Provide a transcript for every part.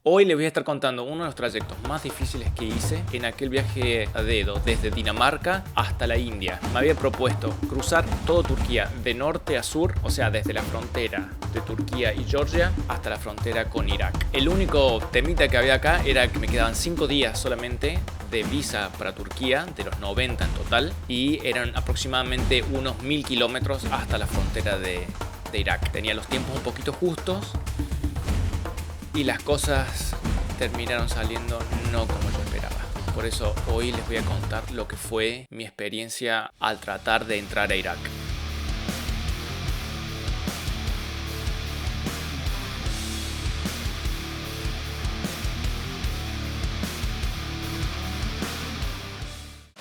Hoy les voy a estar contando uno de los trayectos más difíciles que hice en aquel viaje a dedo desde Dinamarca hasta la India. Me había propuesto cruzar toda Turquía de norte a sur, o sea, desde la frontera de Turquía y Georgia hasta la frontera con Irak. El único temita que había acá era que me quedaban 5 días solamente de visa para Turquía, de los 90 en total, y eran aproximadamente unos 1000 kilómetros hasta la frontera de Irak. Tenía los tiempos un poquito justos y las cosas terminaron saliendo no como yo esperaba. Por eso hoy les voy a contar lo que fue mi experiencia al tratar de entrar a Irak.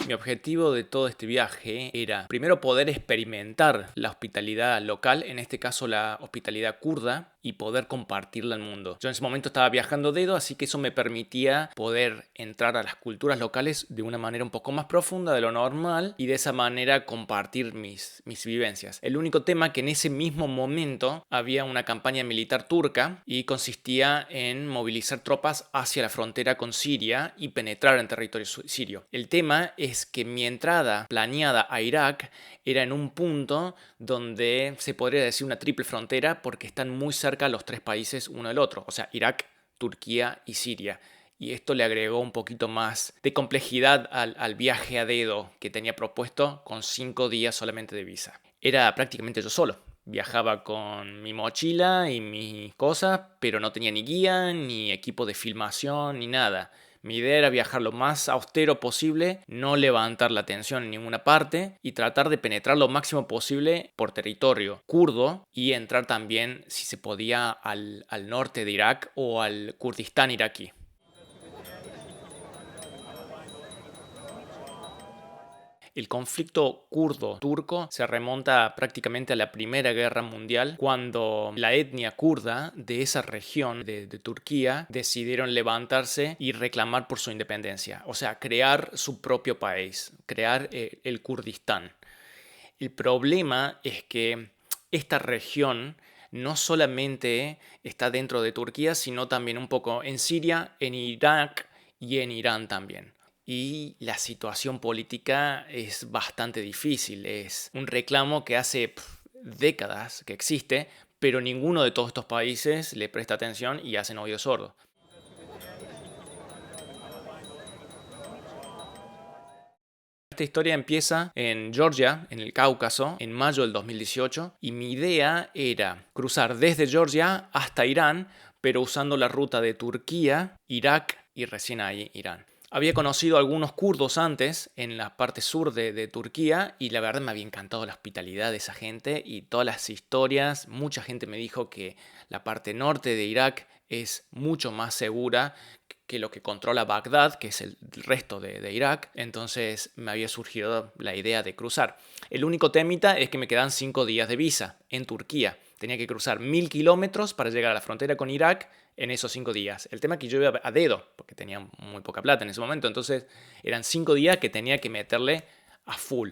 Mi objetivo de todo este viaje era primero poder experimentar la hospitalidad local, en este caso la hospitalidad kurda, y poder compartirla al mundo. Yo en ese momento estaba viajando dedo, así que eso me permitía poder entrar a las culturas locales de una manera un poco más profunda de lo normal y de esa manera compartir mis vivencias. El único tema que en ese mismo momento había una campaña militar turca y consistía en movilizar tropas hacia la frontera con Siria y penetrar en territorio sirio. El tema es que mi entrada planeada a Irak era en un punto donde se podría decir una triple frontera porque están muy cerca los tres países uno del otro, o sea, Irak, Turquía y Siria. Y esto le agregó un poquito más de complejidad al viaje a dedo que tenía propuesto con 5 días solamente de visa. Era prácticamente yo solo. Viajaba con mi mochila y mis cosas, pero no tenía ni guía, ni equipo de filmación, ni nada. Mi idea era viajar lo más austero posible, no levantar la tensión en ninguna parte y tratar de penetrar lo máximo posible por territorio kurdo y entrar también, si se podía, al norte de Irak o al Kurdistán iraquí. El conflicto kurdo-turco se remonta prácticamente a la Primera Guerra Mundial, cuando la etnia kurda de esa región de Turquía decidieron levantarse y reclamar por su independencia, o sea, crear su propio país, crear el Kurdistán. El problema es que esta región no solamente está dentro de Turquía, sino también un poco en Siria, en Irak y en Irán también. Y la situación política es bastante difícil. Es un reclamo que hace décadas que existe, pero ninguno de todos estos países le presta atención y hacen oído sordo. Esta historia empieza en Georgia, en el Cáucaso, en mayo del 2018, y mi idea era cruzar desde Georgia hasta Irán, pero usando la ruta de Turquía, Irak y recién ahí Irán. Había conocido a algunos kurdos antes en la parte sur de Turquía y la verdad me había encantado la hospitalidad de esa gente y todas las historias. Mucha gente me dijo que la parte norte de Irak es mucho más segura que lo que controla Bagdad, que es el resto de Irak. Entonces me había surgido la idea de cruzar. El único temita es que me quedan 5 días de visa en Turquía. Tenía que cruzar 1000 kilómetros para llegar a la frontera con Irak en esos 5 días. El tema es que yo iba a dedo, porque tenía muy poca plata en ese momento. Entonces eran 5 días que tenía que meterle a full.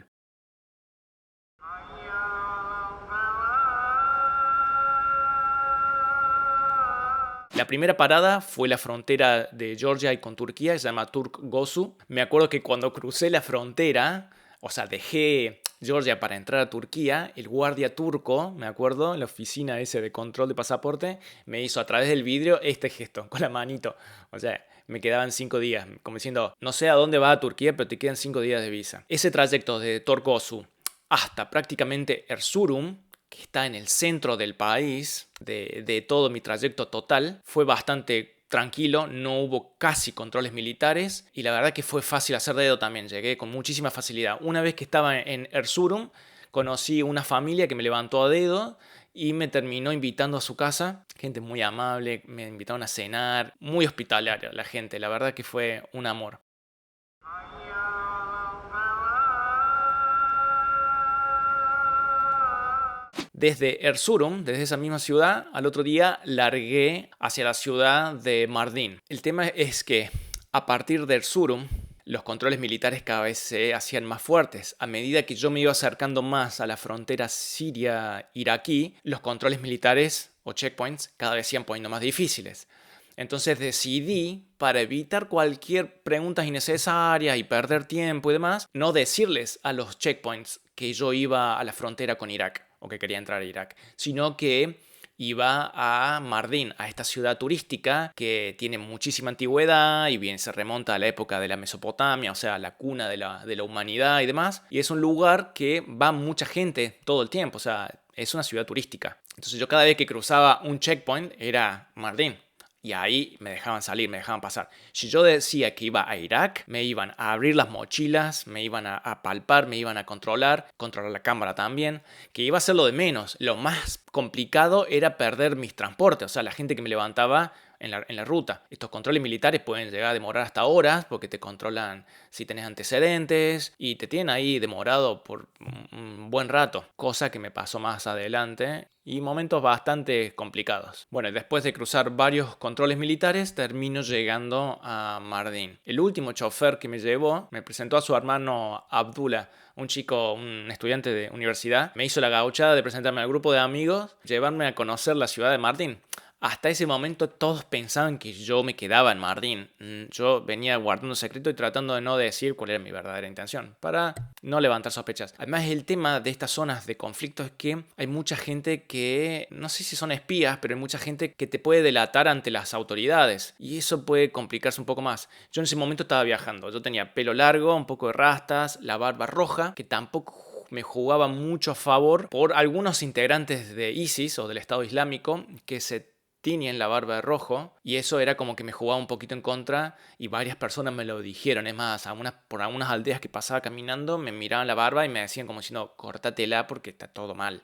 La primera parada fue la frontera de Georgia y con Turquía, se llama Turk-Gosu. Me acuerdo que cuando crucé la frontera, o sea, dejé Georgia para entrar a Turquía, el guardia turco, me acuerdo, en la oficina ese de control de pasaporte, me hizo a través del vidrio este gesto, con la manito. O sea, me quedaban 5 días, como diciendo, no sé a dónde va a Turquía, pero te quedan 5 días de visa. Ese trayecto de Turk-Gosu hasta prácticamente Erzurum, que está en el centro del país, de todo mi trayecto total, fue bastante tranquilo, no hubo casi controles militares y la verdad que fue fácil hacer dedo también, llegué con muchísima facilidad. Una vez que estaba en Erzurum, conocí una familia que me levantó a dedo y me terminó invitando a su casa, gente muy amable, me invitaron a cenar, muy hospitalaria la gente, la verdad que fue un amor. Desde Erzurum, desde esa misma ciudad, al otro día largué hacia la ciudad de Mardin. El tema es que a partir de Erzurum, los controles militares cada vez se hacían más fuertes. A medida que yo me iba acercando más a la frontera siria-iraquí, los controles militares o checkpoints cada vez se iban poniendo más difíciles. Entonces decidí, para evitar cualquier preguntas innecesarias y perder tiempo y demás, no decirles a los checkpoints que yo iba a la frontera con Irak o que quería entrar a Irak, sino que iba a Mardin, a esta ciudad turística que tiene muchísima antigüedad y bien se remonta a la época de la Mesopotamia, o sea, la cuna de la humanidad y demás. Y es un lugar que va mucha gente todo el tiempo, o sea, es una ciudad turística. Entonces yo cada vez que cruzaba un checkpoint era Mardin. Y ahí me dejaban salir, me dejaban pasar. Si yo decía que iba a Irak, me iban a abrir las mochilas, me iban a palpar, me iban a controlar la cámara también, que iba a ser lo de menos. Lo más complicado era perder mis transportes, o sea, la gente que me levantaba en la ruta. Estos controles militares pueden llegar a demorar hasta horas porque te controlan si tenés antecedentes y te tienen ahí demorado por un buen rato, cosa que me pasó más adelante y momentos bastante complicados. Bueno, después de cruzar varios controles militares, termino llegando a Mardin. El último chofer que me llevó me presentó a su hermano Abdullah, un chico, un estudiante de universidad. Me hizo la gauchada de presentarme al grupo de amigos, llevarme a conocer la ciudad de Mardin. Hasta ese momento todos pensaban que yo me quedaba en Mardin. Yo venía guardando secreto y tratando de no decir cuál era mi verdadera intención, para no levantar sospechas. Además, el tema de estas zonas de conflicto es que hay mucha gente que, no sé si son espías, pero hay mucha gente que te puede delatar ante las autoridades. Y eso puede complicarse un poco más. Yo en ese momento estaba viajando. Yo tenía pelo largo, un poco de rastas, la barba roja, que tampoco me jugaba mucho a favor por algunos integrantes de ISIS o del Estado Islámico que se tiñen la barba de rojo y eso era como que me jugaba un poquito en contra y varias personas me lo dijeron. Es más, por algunas aldeas que pasaba caminando me miraban la barba y me decían como diciendo, córtatela porque está todo mal.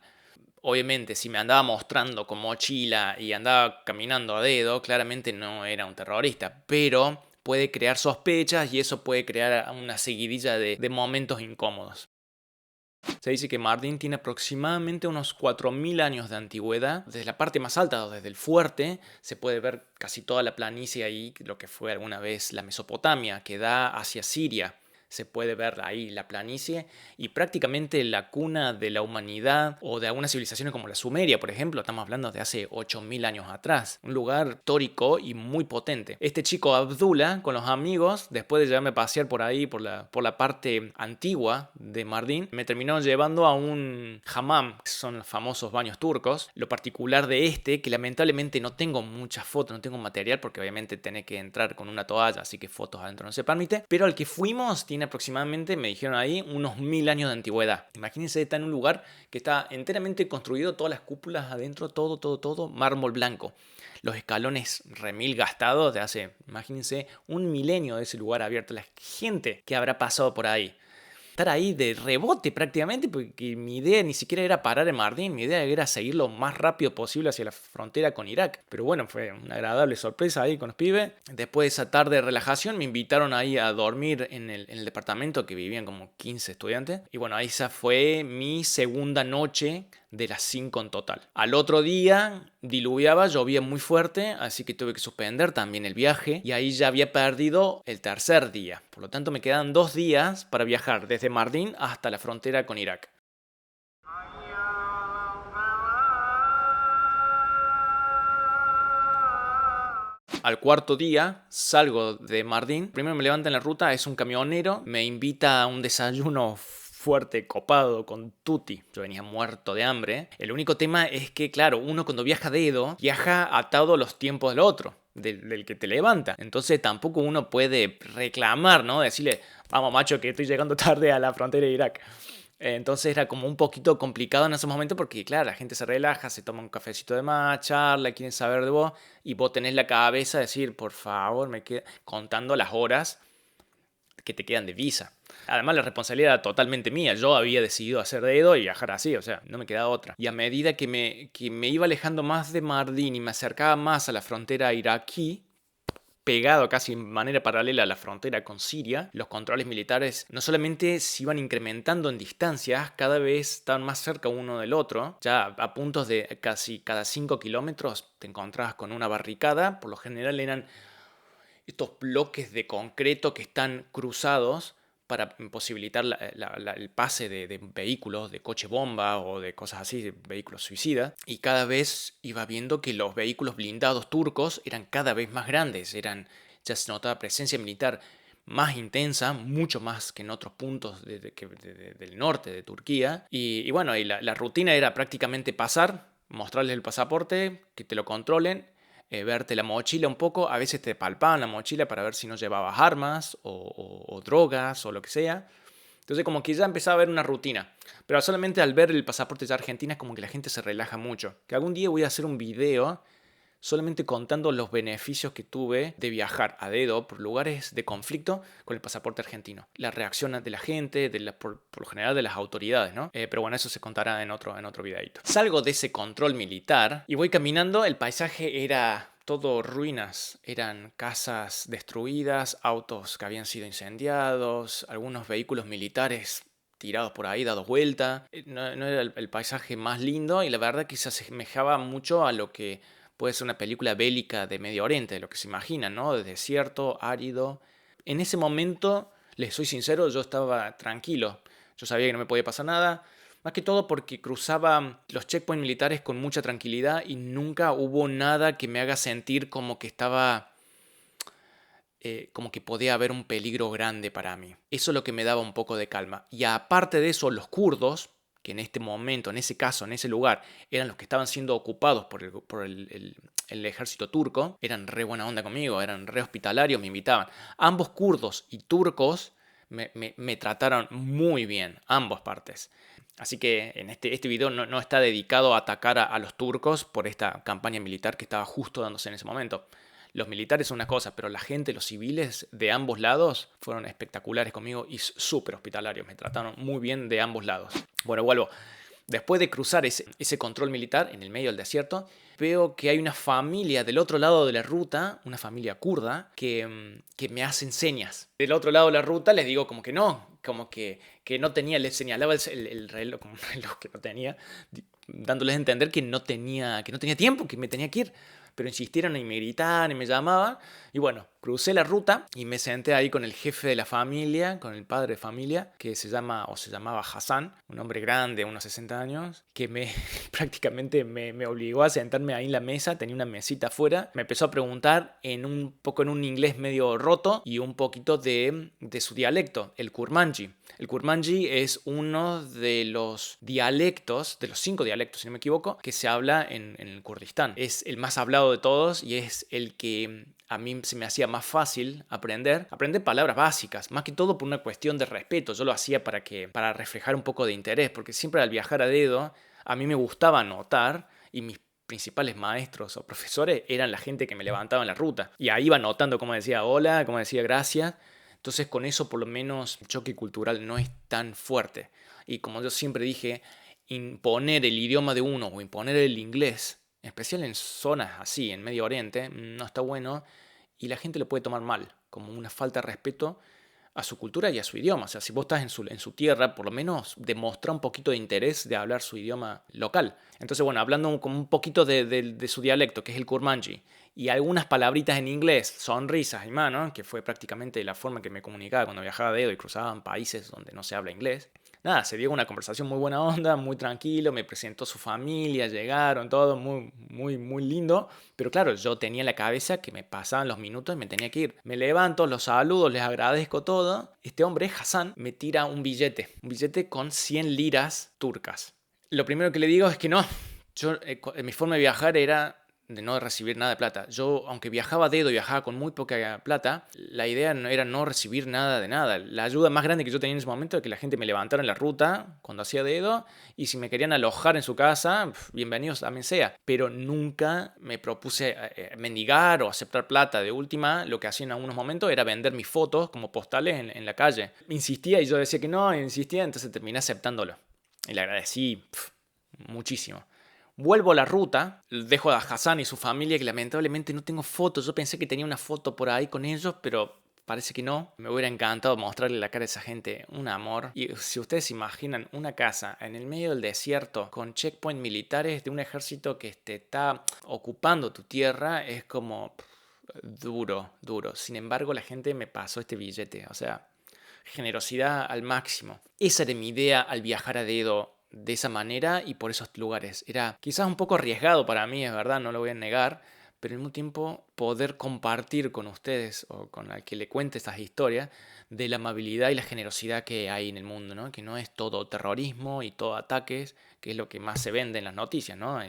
Obviamente, si me andaba mostrando con mochila y andaba caminando a dedo, claramente no era un terrorista, pero puede crear sospechas y eso puede crear una seguidilla de momentos incómodos. Se dice que Mardin tiene aproximadamente unos 4000 años de antigüedad. Desde la parte más alta, o desde el fuerte, se puede ver casi toda la planicie ahí, lo que fue alguna vez la Mesopotamia, que da hacia Siria. Se puede ver ahí la planicie y prácticamente la cuna de la humanidad o de algunas civilizaciones como la Sumeria, por ejemplo. Estamos hablando de hace 8000 años atrás. Un lugar histórico y muy potente. Este chico Abdullah, con los amigos, después de llevarme a pasear por ahí, por la parte antigua de Mardin, me terminó llevando a un hammam, que son los famosos baños turcos. Lo particular de que lamentablemente no tengo muchas fotos, no tengo material, porque obviamente tenés que entrar con una toalla, así que fotos adentro no se permite. Pero al que fuimos tiene aproximadamente, me dijeron ahí, unos 1000 años de antigüedad. Imagínense, está en un lugar que está enteramente construido, todas las cúpulas adentro, todo, mármol blanco. Los escalones remil gastados de hace, imagínense, un milenio de ese lugar abierto. La gente que habrá pasado por ahí. Estar ahí de rebote prácticamente, porque mi idea ni siquiera era parar en Mardin, mi idea era seguir lo más rápido posible hacia la frontera con Irak. Pero bueno, fue una agradable sorpresa ahí con los pibes. Después de esa tarde de relajación me invitaron ahí a dormir en el departamento que vivían como 15 estudiantes. Y bueno, esa fue mi segunda noche de las 5 en total. Al otro día diluviaba, llovía muy fuerte, así que tuve que suspender también el viaje y ahí ya había perdido el tercer día. Por lo tanto me quedan 2 días para viajar desde Mardin hasta la frontera con Irak. Al cuarto día salgo de Mardin. Primero me levantan en la ruta, es un camionero, me invita a un desayuno fuerte, copado, con tutti. Yo venía muerto de hambre. El único tema es que, claro, uno cuando viaja dedo, viaja atado a los tiempos del otro, del que te levanta. Entonces tampoco uno puede reclamar, ¿no? Decirle, vamos macho, que estoy llegando tarde a la frontera de Irak. Entonces era como un poquito complicado en ese momento porque, claro, la gente se relaja, se toma un cafecito de más, charla, quieren saber de vos y vos tenés la cabeza de decir, por favor, me queda contando las horas que te quedan de visa. Además, la responsabilidad era totalmente mía. Yo había decidido hacer dedo y viajar así, o sea, no me quedaba otra. Y a medida que me iba alejando más de Mardin y me acercaba más a la frontera iraquí, pegado casi en manera paralela a la frontera con Siria, los controles militares no solamente se iban incrementando en distancias, cada vez estaban más cerca uno del otro, ya a puntos de casi cada 5 kilómetros te encontrabas con una barricada, por lo general eran estos bloques de concreto que están cruzados para posibilitar el pase de vehículos, de coche bomba o de cosas así, de vehículos suicidas. Y cada vez iba viendo que los vehículos blindados turcos eran cada vez más grandes, ya se notaba presencia militar más intensa, mucho más que en otros puntos del norte de Turquía. Y bueno, y la rutina era prácticamente pasar, mostrarles el pasaporte, que te lo controlen, verte la mochila un poco, a veces te palpaban la mochila para ver si no llevabas armas o drogas o lo que sea. Entonces como que ya empezaba a haber una rutina. Pero solamente al ver el pasaporte de Argentina es como que la gente se relaja mucho. Que algún día voy a hacer un video solamente contando los beneficios que tuve de viajar a dedo por lugares de conflicto con el pasaporte argentino. La reacción de la gente, por lo general de las autoridades, ¿no? Pero bueno, eso se contará en otro videito. Salgo de ese control militar y voy caminando. El paisaje era todo ruinas. Eran casas destruidas, autos que habían sido incendiados, algunos vehículos militares tirados por ahí, dados vuelta. No era el paisaje más lindo y la verdad que se asemejaba mucho a lo que puede ser una película bélica de Medio Oriente, lo que se imaginan, ¿no? De desierto, árido. En ese momento, les soy sincero, yo estaba tranquilo. Yo sabía que no me podía pasar nada. Más que todo porque cruzaba los checkpoints militares con mucha tranquilidad y nunca hubo nada que me haga sentir como que estaba... como que podía haber un peligro grande para mí. Eso es lo que me daba un poco de calma. Y aparte de eso, los kurdos, que en este momento, en ese caso, en ese lugar, eran los que estaban siendo ocupados por el ejército turco, eran re buena onda conmigo, eran re hospitalarios, me invitaban. Ambos kurdos y turcos me trataron muy bien, ambas partes. Así que en este video no está dedicado a atacar a los turcos por esta campaña militar que estaba justo dándose en ese momento. Los militares son una cosa, pero la gente, los civiles de ambos lados fueron espectaculares conmigo y súper hospitalarios. Me trataron muy bien de ambos lados. Bueno, vuelvo. Después de cruzar ese control militar en el medio del desierto, veo que hay una familia del otro lado de la ruta, una familia kurda, que me hacen señas. Del otro lado de la ruta les digo como que no, como que no tenía, les señalaba el reloj, como un reloj que no tenía, dándoles a entender que no tenía tiempo, que me tenía que ir. Pero insistieron y me gritaban y me llamaban. Y bueno, crucé la ruta y me senté ahí con el jefe de la familia, con el padre de familia, que se llamaba Hassan, un hombre grande, unos 60 años, que prácticamente me obligó a sentarme ahí en la mesa. Tenía una mesita afuera. Me empezó a preguntar un poco en un inglés medio roto y un poquito de su dialecto, el kurmanji. El kurmanji es uno de los dialectos, de los 5 dialectos, si no me equivoco, que se habla en el Kurdistán. Es el más hablado de todos y es el que a mí se me hacía más fácil aprender palabras básicas, más que todo por una cuestión de respeto. Yo lo hacía para reflejar un poco de interés, porque siempre al viajar a dedo, a mí me gustaba anotar y mis principales maestros o profesores eran la gente que me levantaba en la ruta. Y ahí iba anotando cómo decía hola, cómo decía gracias. Entonces con eso por lo menos el choque cultural no es tan fuerte. Y como yo siempre dije, imponer el idioma de uno o imponer el inglés, en especial en zonas así, en Medio Oriente, no está bueno y la gente lo puede tomar mal, como una falta de respeto a su cultura y a su idioma. O sea, si vos estás en su tierra, por lo menos demostra un poquito de interés de hablar su idioma local. Entonces, bueno, hablando como un poquito de su dialecto, que es el kurmanji, y algunas palabritas en inglés, sonrisas y manos, que fue prácticamente la forma que me comunicaba cuando viajaba a dedo y cruzaba en países donde no se habla inglés. Nada, se dio una conversación muy buena onda, muy tranquilo, me presentó su familia, llegaron, todo muy, muy, muy lindo. Pero claro, yo tenía en la cabeza que me pasaban los minutos y me tenía que ir. Me levanto, los saludo, les agradezco todo. Este hombre, Hassan, me tira un billete con 100 liras turcas. Lo primero que le digo es que no. Mi forma de viajar era de no recibir nada de plata. Yo, aunque viajaba a dedo y viajaba con muy poca plata, la idea no era no recibir nada de nada. La ayuda más grande que yo tenía en ese momento era que la gente me levantara en la ruta cuando hacía dedo y si me querían alojar en su casa, bienvenidos también sea. Pero nunca me propuse mendigar o aceptar plata. De última, lo que hacía en algunos momentos era vender mis fotos como postales en la calle. Insistía y yo decía que no, insistía, entonces terminé aceptándolo. Y le agradecí muchísimo. Vuelvo a la ruta, dejo a Hassan y su familia, que lamentablemente no tengo fotos. Yo pensé que tenía una foto por ahí con ellos, pero parece que no. Me hubiera encantado mostrarle la cara a esa gente, un amor. Y si ustedes se imaginan una casa en el medio del desierto con checkpoints militares de un ejército que te está ocupando tu tierra, es como duro. Sin embargo, la gente me pasó este billete. O sea, generosidad al máximo. Esa era mi idea al viajar a dedo de esa manera y por esos lugares. Era quizás un poco arriesgado para mí, es verdad, no lo voy a negar, pero al mismo tiempo poder compartir con ustedes o con el que le cuente estas historias de la amabilidad y la generosidad que hay en el mundo, ¿no? Que no es todo terrorismo y todo ataques, que es lo que más se vende en las noticias, ¿no?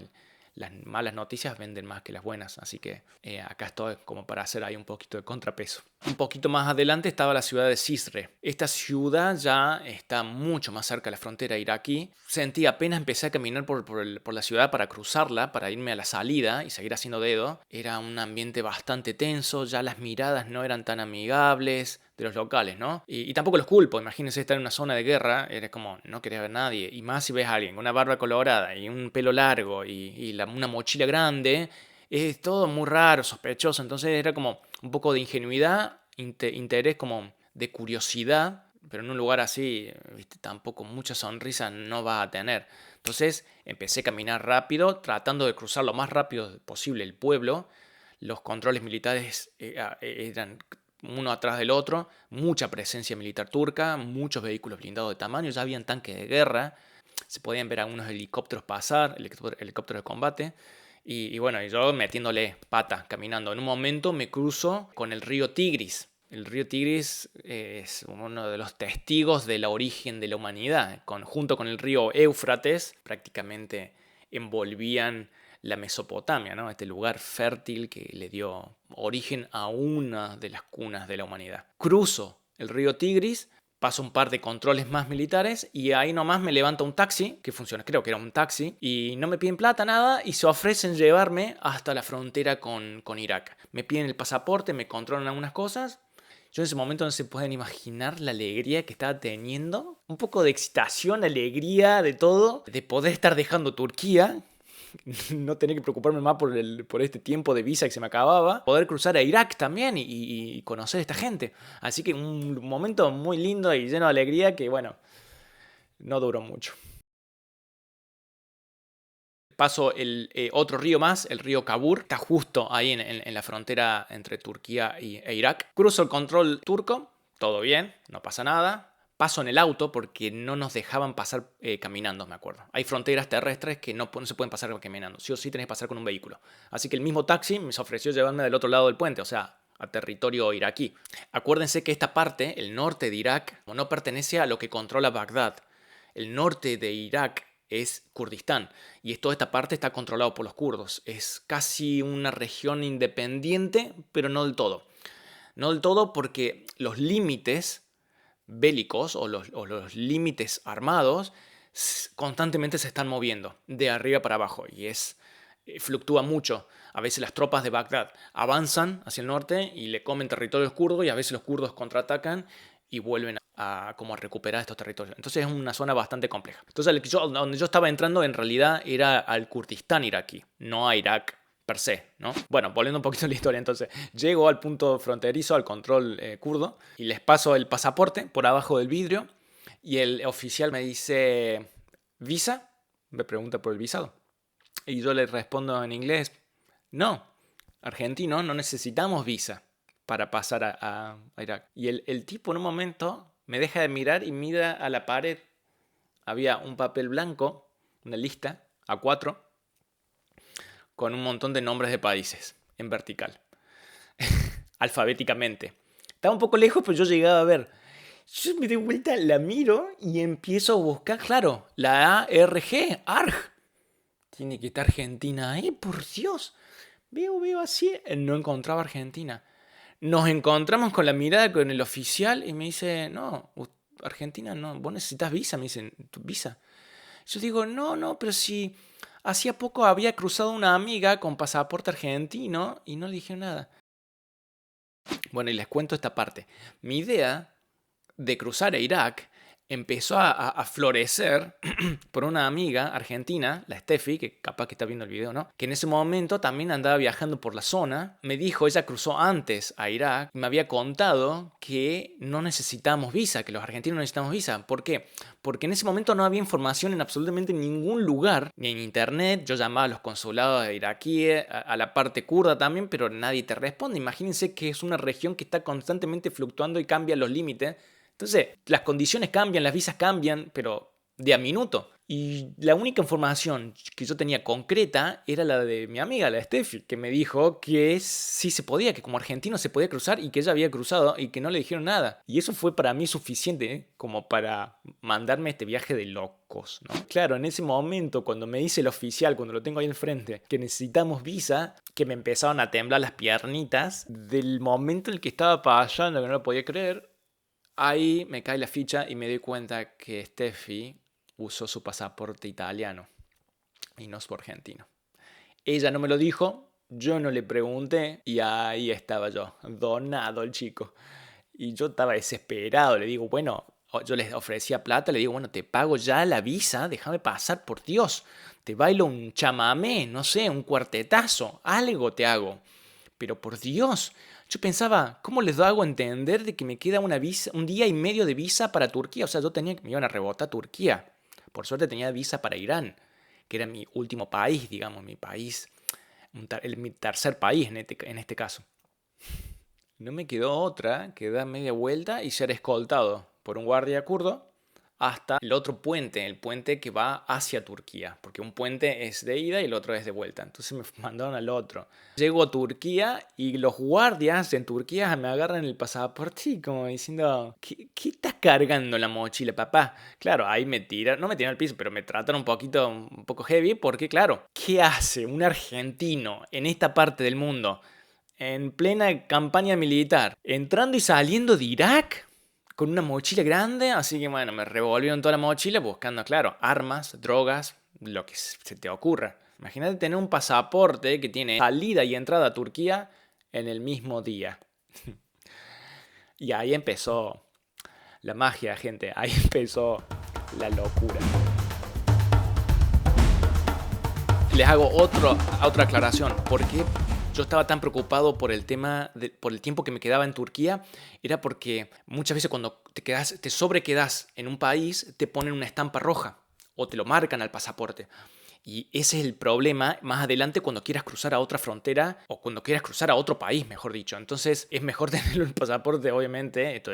Las malas noticias venden más que las buenas, así que acá estoy como para hacer ahí un poquito de contrapeso. Un poquito más adelante estaba la ciudad de Cizre. Esta ciudad ya está mucho más cerca de la frontera iraquí. Sentí apenas empecé a caminar por la ciudad para cruzarla, para irme a la salida y seguir haciendo dedo. Era un ambiente bastante tenso, ya las miradas no eran tan amigables de los locales, ¿no? Y tampoco los culpo, imagínense estar en una zona de guerra, eres como, no quería ver a nadie, y más si ves a alguien con una barba colorada y un pelo largo una mochila grande, es todo muy raro, sospechoso, entonces era como un poco de ingenuidad, interés como de curiosidad, pero en un lugar así, ¿viste? Tampoco mucha sonrisa no va a tener. Entonces empecé a caminar rápido, tratando de cruzar lo más rápido posible el pueblo. Los controles militares eran uno atrás del otro, mucha presencia militar turca, muchos vehículos blindados de tamaño, ya habían tanques de guerra, se podían ver algunos helicópteros pasar, helicópteros de combate, y bueno, yo metiéndole pata, caminando. En un momento me cruzo con el río Tigris. El río Tigris es uno de los testigos del origen de la humanidad. Junto con el río Éufrates, prácticamente envolvían la Mesopotamia, ¿no? Este lugar fértil que le dio origen a una de las cunas de la humanidad. Cruzo el río Tigris, paso un par de controles más militares y ahí nomás me levanta un taxi, que funciona, creo que era un taxi, y no me piden plata, nada, y se ofrecen llevarme hasta la frontera con Irak. Me piden el pasaporte, me controlan algunas cosas. Yo en ese momento no se pueden imaginar la alegría que estaba teniendo. Un poco de excitación, alegría, de todo. De poder estar dejando Turquía, no tener que preocuparme más por este tiempo de visa que se me acababa, poder cruzar a Irak también y conocer a esta gente. Así que un momento muy lindo y lleno de alegría que, bueno, no duró mucho. Paso otro río más, el río Kabur, está justo ahí en la frontera entre Turquía e Irak. Cruzo el control turco, todo bien, no pasa nada. Paso en el auto porque no nos dejaban pasar caminando, me acuerdo. Hay fronteras terrestres que no se pueden pasar caminando. Sí o sí tenés que pasar con un vehículo. Así que el mismo taxi me ofreció llevarme del otro lado del puente, o sea, a territorio iraquí. Acuérdense que esta parte, el norte de Irak, no pertenece a lo que controla Bagdad. El norte de Irak es Kurdistán y toda esta parte está controlado por los kurdos. Es casi una región independiente, pero no del todo. No del todo porque los límites bélicos o los límites armados constantemente se están moviendo de arriba para abajo y fluctúa mucho. A veces las tropas de Bagdad avanzan hacia el norte y le comen territorios kurdos y a veces los kurdos contraatacan y vuelven como a recuperar estos territorios. Entonces es una zona bastante compleja. Entonces donde yo estaba entrando en realidad era al Kurdistán iraquí, no a Irak per se, ¿no? Bueno, volviendo un poquito a la historia, entonces llego al punto fronterizo, al control kurdo, y les paso el pasaporte por abajo del vidrio, y el oficial me dice, ¿visa? Me pregunta por el visado. Y yo le respondo en inglés, no, argentino, no necesitamos visa para pasar a Irak. Y el tipo en un momento me deja de mirar y mira a la pared. Había un papel blanco, una lista, A4, con un montón de nombres de países en vertical, alfabéticamente. Estaba un poco lejos, pero yo llegaba a ver. Yo me doy vuelta, la miro y empiezo a buscar, claro, la ARG. Tiene que estar Argentina ahí, por Dios. Veo así, no encontraba Argentina. Nos encontramos con la mirada con el oficial y me dice, no, Argentina no, vos necesitas visa, me dicen, ¿tu visa? Yo digo, no, pero si hacía poco había cruzado una amiga con pasaporte argentino y no le dije nada. Bueno, y les cuento esta parte. Mi idea de cruzar a Irak empezó a florecer por una amiga argentina, la Steffi, que capaz que está viendo el video, ¿no? Que en ese momento también andaba viajando por la zona. Me dijo, ella cruzó antes a Irak, y me había contado que no necesitábamos visa, que los argentinos no necesitamos visa. ¿Por qué? Porque en ese momento no había información en absolutamente ningún lugar, ni en internet. Yo llamaba a los consulados iraquíes, a la parte kurda también, pero nadie te responde. Imagínense que es una región que está constantemente fluctuando y cambia los límites Entonces, las condiciones cambian, las visas cambian, pero de a minuto. Y la única información que yo tenía concreta era la de mi amiga, la de Steffi, que me dijo que sí se podía, que como argentino se podía cruzar y que ella había cruzado y que no le dijeron nada. Y eso fue para mí suficiente, como para mandarme este viaje de locos, ¿no? Claro, en ese momento, cuando me dice el oficial, cuando lo tengo ahí enfrente, que necesitamos visa, que me empezaron a temblar las piernitas, del momento en el que estaba pasando, que no lo podía creer, ahí me cae la ficha y me doy cuenta que Steffi usó su pasaporte italiano y no su argentino. Ella no me lo dijo, yo no le pregunté y ahí estaba yo, donado el chico. Y yo estaba desesperado, le digo, bueno, yo les ofrecía plata, le digo, bueno, te pago ya la visa, déjame pasar, por Dios. Te bailo un chamamé, no sé, un cuartetazo, algo te hago. Pero por Dios, yo pensaba, ¿cómo les hago entender de que me queda una visa, un día y medio de visa para Turquía? O sea, yo tenía que me iban a rebotar a Turquía. Por suerte tenía visa para Irán, que era mi último país, digamos, mi país, mi tercer país en este caso. No me quedó otra que dar media vuelta y ser escoltado por un guardia kurdo hasta el otro puente, el puente que va hacia Turquía, porque un puente es de ida y el otro es de vuelta. Entonces me mandaron al otro. Llego a Turquía y los guardias en Turquía me agarran el pasaporte y como diciendo, ¿qué estás cargando en la mochila, papá? Claro, ahí me tiran, no me tiran al piso, pero me tratan un poco heavy porque claro, ¿qué hace un argentino en esta parte del mundo en plena campaña militar, entrando y saliendo de Irak con una mochila grande? Así que bueno, me revolvieron toda la mochila buscando, claro, armas, drogas, lo que se te ocurra. Imagínate tener un pasaporte que tiene salida y entrada a Turquía en el mismo día. Y ahí empezó la magia, gente. Ahí empezó la locura. Les hago otra aclaración. ¿Por qué yo estaba tan preocupado por el tema, por el tiempo que me quedaba en Turquía? Era porque muchas veces cuando te sobrequedas en un país, te ponen una estampa roja o te lo marcan al pasaporte. Y ese es el problema más adelante cuando quieras cruzar a otra frontera o cuando quieras cruzar a otro país, mejor dicho. Entonces es mejor tenerlo en el pasaporte, obviamente, esto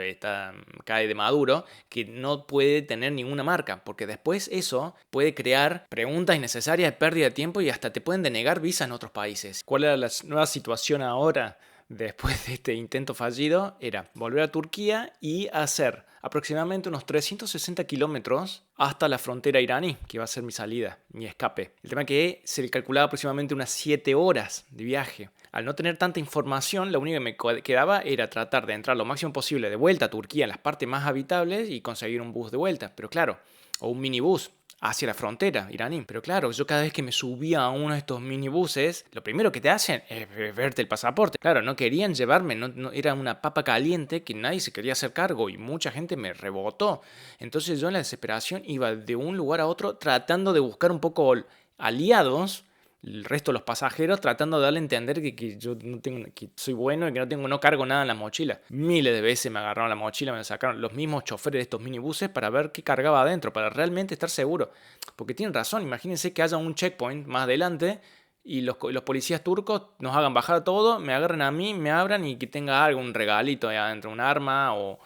cae de maduro, que no puede tener ninguna marca, porque después eso puede crear preguntas innecesarias, pérdida de tiempo y hasta te pueden denegar visa en otros países. ¿Cuál era la nueva situación ahora? Después de este intento fallido, era volver a Turquía y hacer aproximadamente unos 360 kilómetros hasta la frontera iraní, que iba a ser mi salida, mi escape. El tema es que se le calculaba aproximadamente unas 7 horas de viaje. Al no tener tanta información, lo único que me quedaba era tratar de entrar lo máximo posible de vuelta a Turquía en las partes más habitables y conseguir un bus de vuelta. Pero claro, o un minibús hacia la frontera iraní. Pero claro, yo cada vez que me subía a uno de estos minibuses, lo primero que te hacen es verte el pasaporte. Claro, no querían llevarme, no, era una papa caliente que nadie se quería hacer cargo y mucha gente me rebotó. Entonces yo en la desesperación iba de un lugar a otro tratando de buscar un poco aliados, el resto de los pasajeros, tratando de darle a entender que yo no tengo, que soy bueno y que no cargo nada en la mochila. Miles de veces me agarraron la mochila, me sacaron los mismos choferes de estos minibuses para ver qué cargaba adentro, para realmente estar seguro. Porque tienen razón, imagínense que haya un checkpoint más adelante y los policías turcos nos hagan bajar todo, me agarren a mí, me abran y que tenga algo, un regalito ahí adentro, un arma o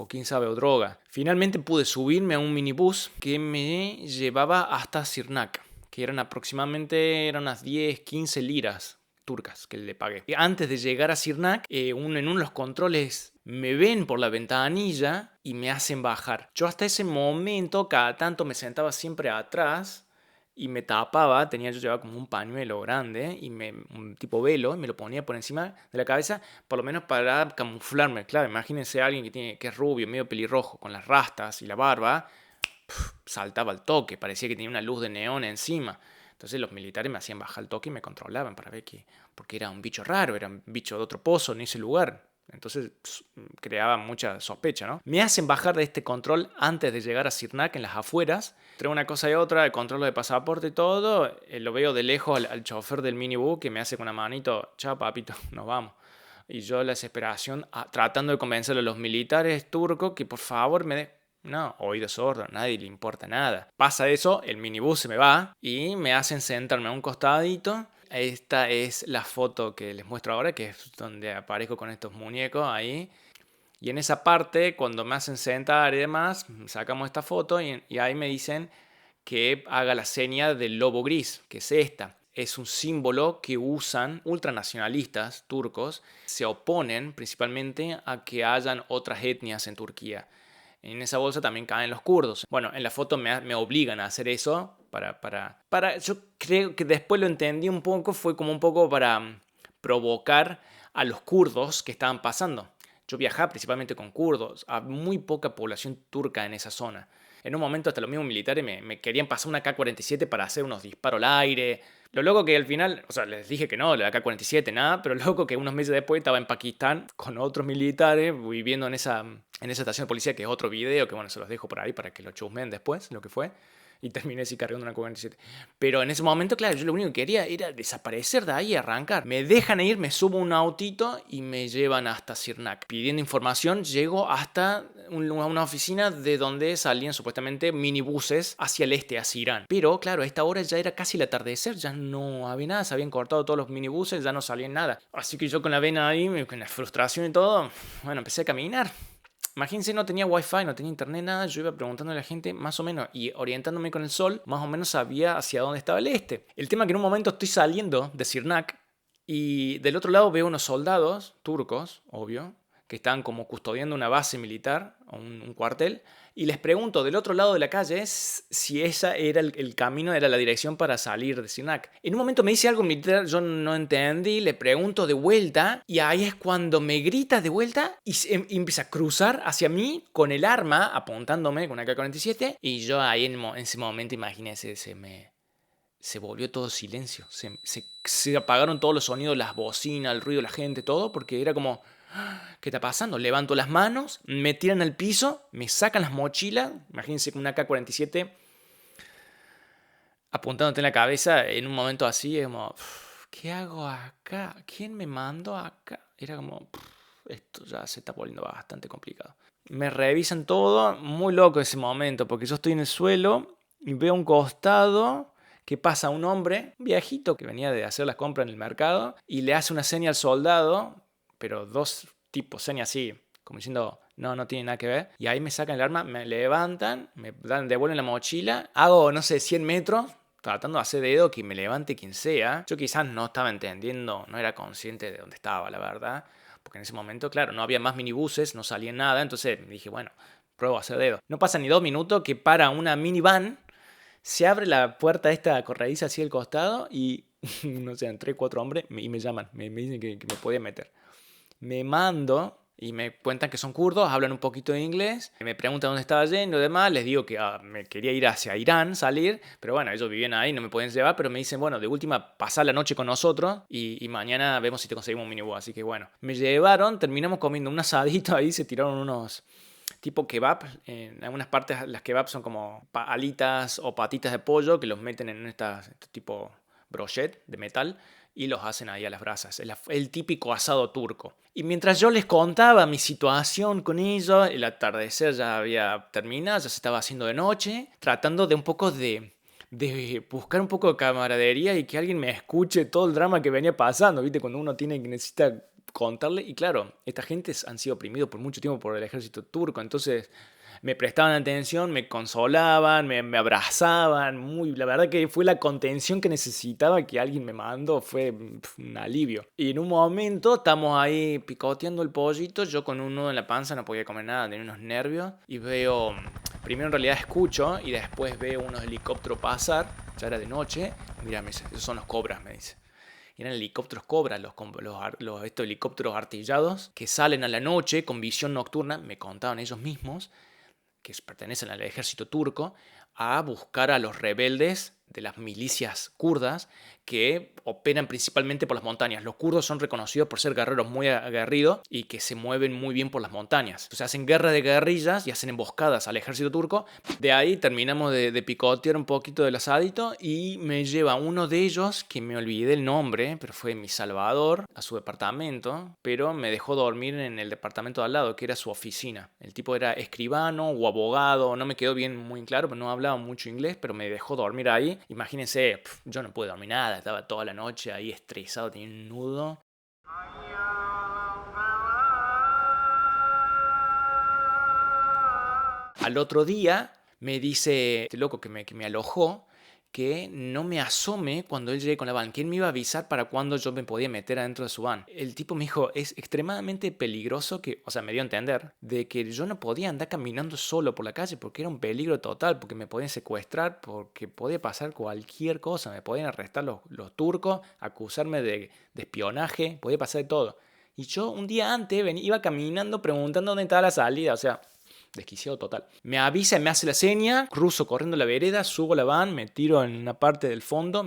quién sabe, o droga. Finalmente pude subirme a un minibús que me llevaba hasta Sirnak, que eran unas 10, 15 liras turcas que le pagué. Y antes de llegar a Sirnak, en uno de los controles me ven por la ventanilla y me hacen bajar. Yo hasta ese momento, cada tanto me sentaba siempre atrás y me tapaba, yo llevaba como un pañuelo grande y un tipo velo, y me lo ponía por encima de la cabeza, por lo menos para camuflarme. Claro, imagínense a alguien que es rubio, medio pelirrojo, con las rastas y la barba, saltaba al toque, parecía que tenía una luz de neón encima. Entonces los militares me hacían bajar el toque y me controlaban para ver porque era un bicho raro, era un bicho de otro pozo en ese lugar. Entonces creaba mucha sospecha, ¿no? Me hacen bajar de este control antes de llegar a Sirnak, en las afueras. Entre una cosa y otra, el control de pasaporte y todo, lo veo de lejos al chofer del minibús que me hace con una manito, chao papito, nos vamos. Y yo la desesperación, tratando de convencer a los militares turcos que por favor me den. No, oído sordo, a nadie le importa nada. Pasa eso, el minibús se me va y me hacen sentarme a un costadito. Esta es la foto que les muestro ahora, que es donde aparezco con estos muñecos ahí. Y en esa parte, cuando me hacen sentar y demás, sacamos esta foto y ahí me dicen que haga la seña del lobo gris, que es esta. Es un símbolo que usan ultranacionalistas turcos, se oponen principalmente a que hayan otras etnias en Turquía. En esa bolsa también caen los kurdos. Bueno, en la foto me obligan a hacer eso yo creo que después lo entendí un poco, fue como un poco para provocar a los kurdos que estaban pasando. Yo viajaba principalmente con kurdos, hay muy poca población turca en esa zona. En un momento hasta los mismos militares me querían pasar una K-47 para hacer unos disparos al aire. Lo loco que al final, o sea, les dije que no, la K-47 nada, pero lo loco que unos meses después estaba en Pakistán con otros militares viviendo en esa estación de policía, que es otro video, que bueno, se los dejo por ahí para que lo chusmen después, lo que fue. Y terminé así cargando una Q-47. Pero en ese momento, claro, yo lo único que quería era desaparecer de ahí y arrancar. Me dejan ir, me subo a un autito y me llevan hasta Sirnak. Pidiendo información, llego hasta una oficina de donde salían supuestamente minibuses hacia el este, hacia Irán. Pero, claro, a esta hora ya era casi el atardecer, ya no había nada, se habían cortado todos los minibuses, ya no salía nada. Así que yo con la vena ahí, con la frustración y todo, bueno, empecé a caminar. Imagínense, no tenía wifi, no tenía internet, nada. Yo iba preguntando a la gente más o menos y orientándome con el sol, más o menos sabía hacia dónde estaba el este. El tema es que en un momento estoy saliendo de Sirnak y del otro lado veo unos soldados turcos, obvio, que están como custodiando una base militar o un cuartel. Y les pregunto del otro lado de la calle si esa era el camino, era la dirección para salir de Sirnak. En un momento me dice algo militar, yo no entendí, le pregunto de vuelta y ahí es cuando me grita de vuelta y empieza a cruzar hacia mí con el arma apuntándome con una K-47 y yo ahí en ese momento, imagínense, se volvió todo silencio. Se apagaron todos los sonidos, las bocinas, el ruido de la gente, todo, porque era como, ¿qué está pasando? Levanto las manos, me tiran al piso, me sacan las mochilas. Imagínense con una K-47 apuntándote en la cabeza en un momento así, es como, ¿qué hago acá? ¿Quién me mandó acá? Era como, esto ya se está volviendo bastante complicado. Me revisan todo, muy loco ese momento, porque yo estoy en el suelo y veo a un costado que pasa un hombre, un viejito que venía de hacer las compras en el mercado, y le hace una seña al soldado, pero dos tipos, seña así, como diciendo, no tiene nada que ver. Y ahí me sacan el arma, me levantan, me devuelven la mochila, hago, no sé, 100 metros, tratando de hacer dedo que me levante quien sea. Yo quizás no estaba entendiendo, no era consciente de dónde estaba, la verdad. Porque en ese momento, claro, no había más minibuses, no salía nada, entonces dije, bueno, pruebo a hacer dedo. No pasa ni 2 minutos que para una minivan, se abre la puerta esta corrediza así al costado y, no sé, entré 4 hombres y me llaman, me dicen que me podía meter. Me mando y me cuentan que son kurdos, hablan un poquito de inglés, me preguntan dónde estaba yendo y demás, les digo que me quería ir hacia Irán, salir, pero bueno, ellos vivían ahí, no me podían llevar, pero me dicen, bueno, de última, pasá la noche con nosotros y mañana vemos si te conseguimos un minibús, así que bueno. Me llevaron, terminamos comiendo un asadito ahí, se tiraron unos tipo kebab. En algunas partes las kebabs son como alitas o patitas de pollo que los meten en este tipo brochet de metal y los hacen ahí a las brasas. El típico asado turco. Y mientras yo les contaba mi situación con ellos, el atardecer ya había terminado, ya se estaba haciendo de noche, tratando de un poco de buscar un poco de camaradería y que alguien me escuche todo el drama que venía pasando, ¿viste? Cuando uno necesita contarle. Y claro, esta gente han sido oprimidos por mucho tiempo por el ejército turco, entonces me prestaban atención, me consolaban, me abrazaban, la verdad que fue la contención que necesitaba que alguien me mandó, fue un alivio. Y en un momento estamos ahí picoteando el pollito, yo con un nudo en la panza no podía comer nada, tenía unos nervios, y veo, primero en realidad escucho, y después veo unos helicópteros pasar, ya era de noche, mira, me dice, esos son los cobras, me dice. Y eran helicópteros Cobra, estos helicópteros artillados que salen a la noche con visión nocturna, me contaban ellos mismos, que pertenecen al ejército turco, a buscar a los rebeldes de las milicias kurdas que operan principalmente por las montañas. Los kurdos son reconocidos por ser guerreros muy aguerridos y que se mueven muy bien por las montañas. Entonces hacen guerra de guerrillas y hacen emboscadas al ejército turco. De ahí terminamos de picotear un poquito del asadito y me lleva uno de ellos, que me olvidé el nombre, pero fue mi salvador, a su departamento, pero me dejó dormir en el departamento de al lado, que era su oficina. El tipo era escribano o abogado, no me quedó bien muy claro, pero no hablaba mucho inglés, pero me dejó dormir ahí. Imagínense, yo no pude dormir nada, estaba toda la noche ahí estresado, tenía un nudo. Al otro día me dice este loco que me alojó que no me asome cuando él llegue con la van, que él me iba a avisar para cuando yo me podía meter adentro de su van. El tipo me dijo, es extremadamente peligroso que, o sea, me dio a entender, de que yo no podía andar caminando solo por la calle porque era un peligro total, porque me podían secuestrar, porque podía pasar cualquier cosa, me podían arrestar los turcos, acusarme de espionaje, podía pasar de todo. Y yo un día antes iba caminando preguntando dónde estaba la salida, o sea, desquiciado total. Me avisa, me hace la seña, cruzo corriendo la vereda, subo la van, me tiro en una parte del fondo,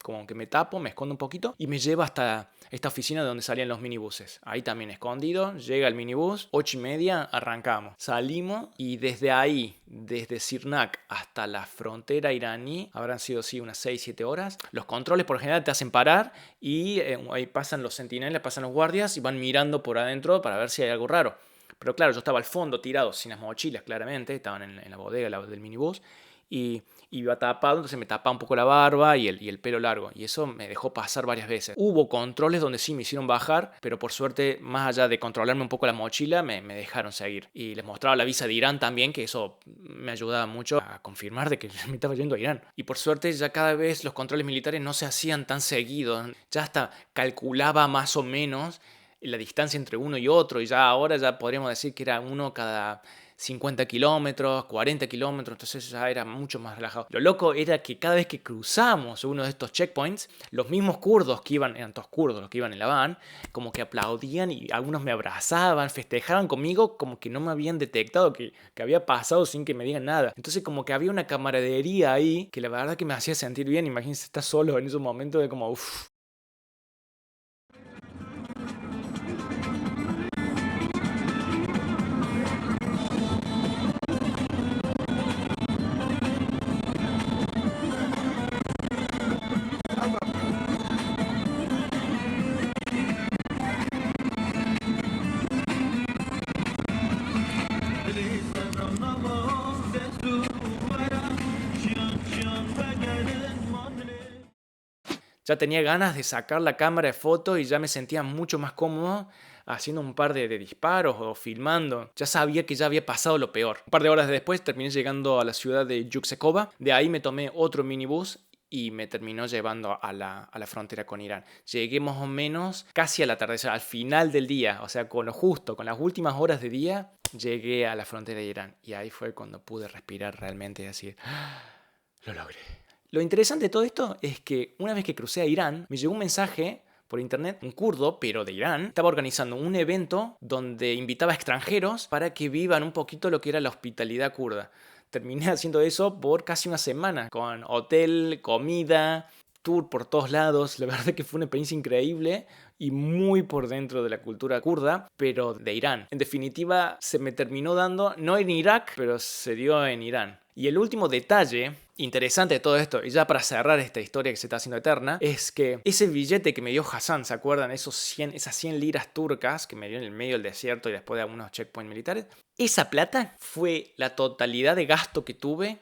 como que me tapo, me escondo un poquito y me lleva hasta esta oficina de donde salían los minibuses. Ahí también escondido, llega el minibús, 8:30, arrancamos. Salimos y desde ahí, desde Sirnak hasta la frontera iraní, habrán sido sí unas 6-7 horas. Los controles por general te hacen parar y ahí pasan los centinelas, pasan los guardias y van mirando por adentro para ver si hay algo raro. Pero claro, yo estaba al fondo tirado, sin las mochilas claramente, estaban en la bodega del minibús, y iba tapado, entonces me tapaba un poco la barba y el pelo largo, y eso me dejó pasar varias veces. Hubo controles donde sí me hicieron bajar, pero por suerte, más allá de controlarme un poco la mochila, me dejaron seguir. Y les mostraba la visa de Irán también, que eso me ayudaba mucho a confirmar de que me estaba yendo a Irán. Y por suerte ya cada vez los controles militares no se hacían tan seguidos, ya hasta calculaba más o menos la distancia entre uno y otro, y ya ahora ya podríamos decir que era uno cada 50 kilómetros, 40 kilómetros, entonces ya era mucho más relajado. Lo loco era que cada vez que cruzamos uno de estos checkpoints, los mismos kurdos que iban, eran todos kurdos los que iban en la van, como que aplaudían y algunos me abrazaban, festejaban conmigo como que no me habían detectado que había pasado sin que me digan nada. Entonces como que había una camaradería ahí que la verdad que me hacía sentir bien. Imagínense estar solo en esos momentos de como uff. Ya tenía ganas de sacar la cámara de fotos y ya me sentía mucho más cómodo haciendo un par de disparos o filmando. Ya sabía que ya había pasado lo peor. Un par de horas después terminé llegando a la ciudad de Yuksekova. De ahí me tomé otro minibús y me terminó llevando a la frontera con Irán. Llegué más o menos casi al atardecer, al final del día, o sea, con lo justo, con las últimas horas de día, llegué a la frontera de Irán. Y ahí fue cuando pude respirar realmente y decir, lo logré. Lo interesante de todo esto es que una vez que crucé a Irán, me llegó un mensaje por internet, un kurdo, pero de Irán, estaba organizando un evento donde invitaba a extranjeros para que vivan un poquito lo que era la hospitalidad kurda. Terminé haciendo eso por casi una semana, con hotel, comida, tour por todos lados. La verdad que fue una experiencia increíble y muy por dentro de la cultura kurda, pero de Irán. En definitiva, se me terminó dando, no en Irak, pero se dio en Irán. Y el último detalle interesante de todo esto, y ya para cerrar esta historia que se está haciendo eterna, es que ese billete que me dio Hassan, ¿se acuerdan? Esas 100 liras turcas que me dio en el medio del desierto y después de algunos checkpoints militares. Esa plata fue la totalidad de gasto que tuve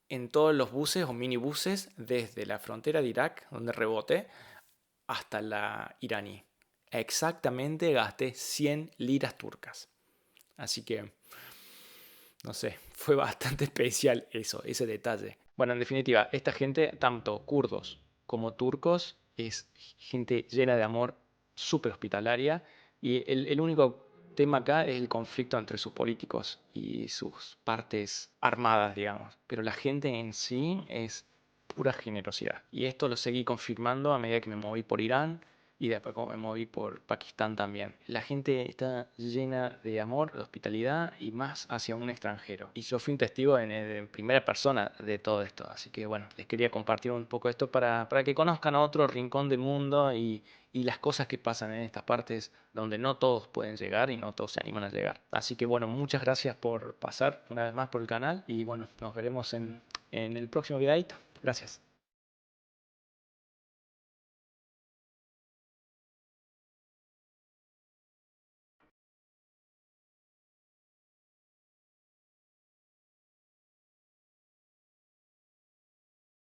en todos los buses o minibuses desde la frontera de Irak, donde reboté, hasta la iraní. Exactamente gasté 100 liras turcas. Así que, no sé, fue bastante especial eso, ese detalle. Bueno, en definitiva, esta gente, tanto kurdos como turcos, es gente llena de amor, súper hospitalaria, y el único tema acá es el conflicto entre sus políticos y sus partes armadas, digamos. Pero la gente en sí es pura generosidad. Y esto lo seguí confirmando a medida que me moví por Irán y después como me moví por Pakistán también. La gente está llena de amor, de hospitalidad y más hacia un extranjero. Y yo fui un testigo en primera persona de todo esto. Así que bueno, les quería compartir un poco esto para que conozcan otro rincón del mundo y las cosas que pasan en estas partes donde no todos pueden llegar y no todos se animan a llegar. Así que bueno, muchas gracias por pasar una vez más por el canal y bueno, nos veremos en el próximo videito. Gracias.